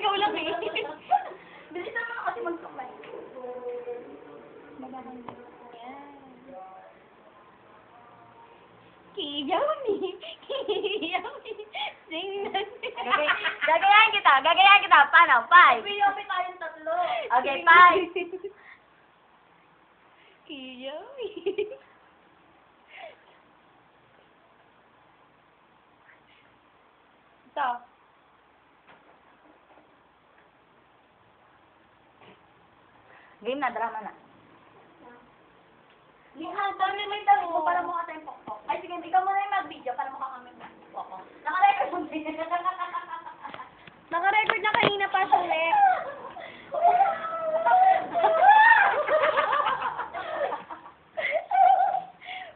ikaw lang eh. Bilisan mo kasi mag-supply. Yan. Kiyami. Kiyami. Tingnan. Gagayahin kita. Paano? 5. Piyopi tayong tatlo. Okay, 5. Kiyami. Ito. Game na, drama na. Dami may tanong mo para mukha tayong pokpok. Ay, sige, ikaw muna yung mag-video para mukha kami pokpok. Naka-record mo din. Naka-record na kanina pa siya ulit.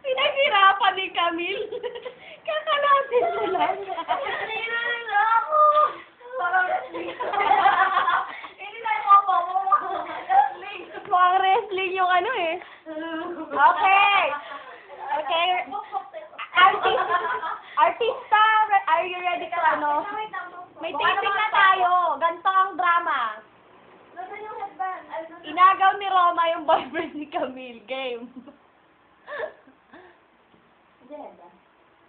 Pinaghirapan ni Camille. Kakalasin mo lang. Nainan na ako. Parang hindi tayo pokpok mo. Mukhang wrestling yung ano eh. Okay. Okay. Artista, are you ready ka ano? May taping na tayo. Ganito ang drama. Nasaan yung headband? Inagaw ni Roma yung boyfriend ni Camille. Game.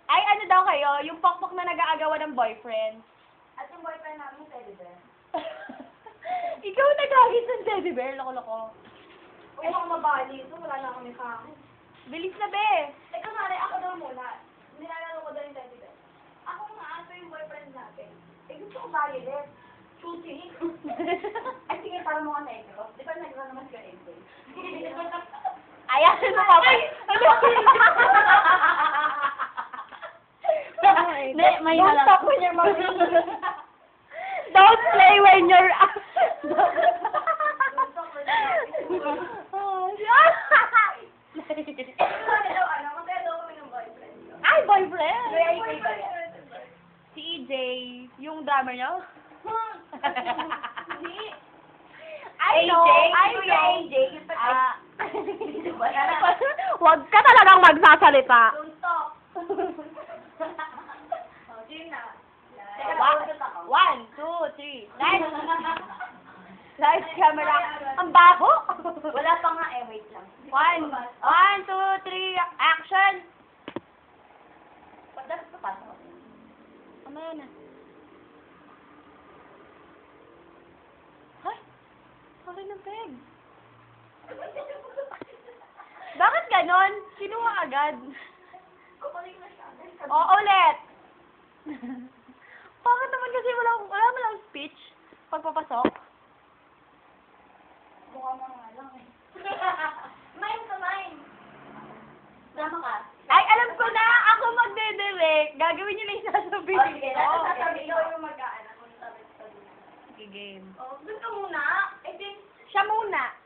Ay, ano daw kayo? Yung pokpok na nag-aagawan ng boyfriend. At yung boyfriend namin, teddy bear. Ikaw nag-agis ng teddy bear. Loko-loko. Huwag ako mabali ito. Wala na kami kain. Bilis na, be. Eh, kunwari, ako daw muna. Nilalaro ko daw yung teddy bear. Ako nga, ito yung boyfriend natin. Eh, gusto ko violet. Shooting. Ay, sige, para mo ka negro. Di ba negro naman si Enzo? Ayan, ano pa ba? May Don't halal. talk when you're Don't play when you're... Ano, magkaya daw kami ng boyfriend. Ay, boyfriend! Boyfriend. Si EJ, yung drummer niyo? Hindi. I know, I know. AJ. Ah. Huwag ka talagang magsasalita. Don't talk. Oh, game na. One, two, three. Nice. Nice camera. Ang baho. Wala pa nga eh, wait lang. One, two, three. Action. Dapat papasok. Mamaya na. Hay, okay ng peg. Bakit ganon? Kinuha agad. Kukulik na siya. O, ulit. Bakit naman kasi wala mo lang speech pagpapasok? Mukha mo nga lang eh. Mine to mine. Drama ka. Ay, alam ko na! Ako magde-direct. Gagawin niyo lang yung sasabihin Oh, sige. ko. Sasabi ko yung mag-aanak kung sabi ko din. Sige, game. Oh, doon ka muna. Eh, din. Siya muna.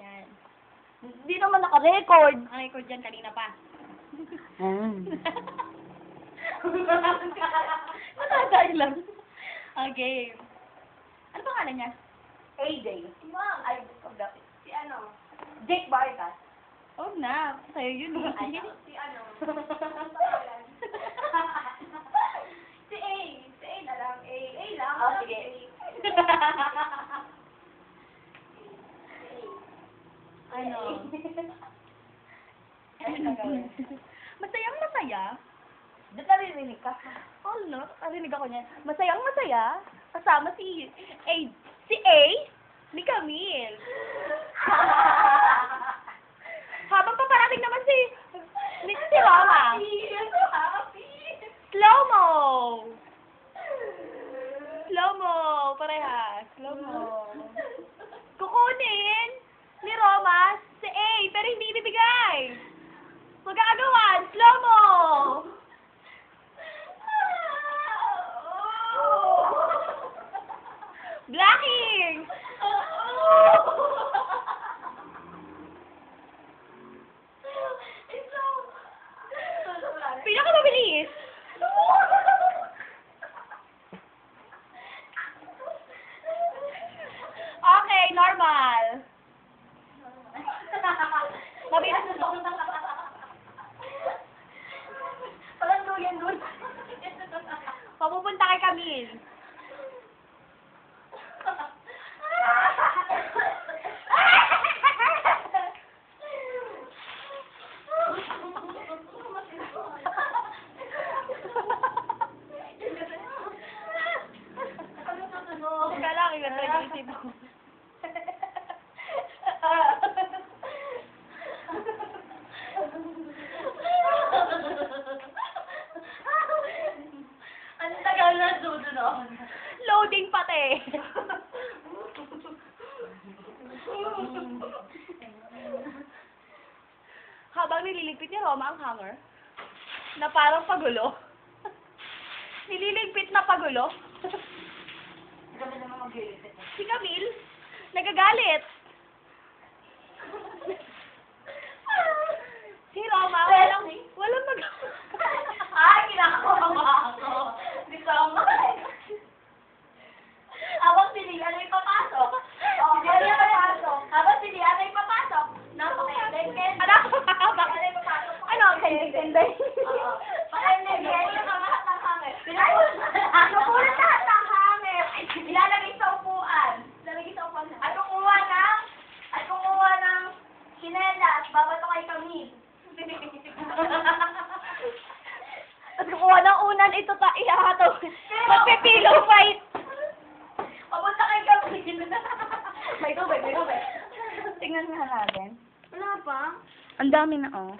Yan. Hindi naman naka-record. Naka-record yan kanina pa. Matatay lang. Okay. Ano pangalan niya? AJ. Ma'am. Ay, huwag daw. Si ano? Jake Vargas. Oh na. Sa'yo yun eh. Ay, si ano? Si A. Si A na lang. A lang. Oh, sige. Ano? Ano gawin? Masayang masaya. Doon naririnig ka. Oh no, narinig ako niyan. Masayang masaya. Kasama si A ni Camille. Habang paparating naman si Rama. Happy. Slow-mo. Slow-mo. Parehas. Slow-mo. Kukunin ni Roma si A, pero hindi ibibigay. Magagawan. Slow-mo. Blacking. Pinakamabilis. Okay, normal. Mabilis. Walang duyan dun. Papupunta kay Camille. Ginagpit ni Roma ang hanger na parang pagulo. Nililigpit na pagulo. Grabe naman mag-iisip. Si Camille, nagagalit. Si Roma, walang mag... Ay, kinakabahan ako. Hindi ko ako. Habang si Lian ay papasok. Oh, si Lian ay papasok. Habang si Lian ay papasok. Napaka-ending. Ano, kenday? Oo. Paka-ending. Pinapulot ang lahat ng hangin. Napulot lahat ng hangin. Ilalagay sa upuan. Lalagay sa upuan na. At kumuha ng sinelas. Babato kay Camille. At kukuha ng unan, ito ihahataw. Magpipillow fight. Papunta kay Camille. May tubig. Tingnan nga natin. Wala pa? Ang dami na, oh.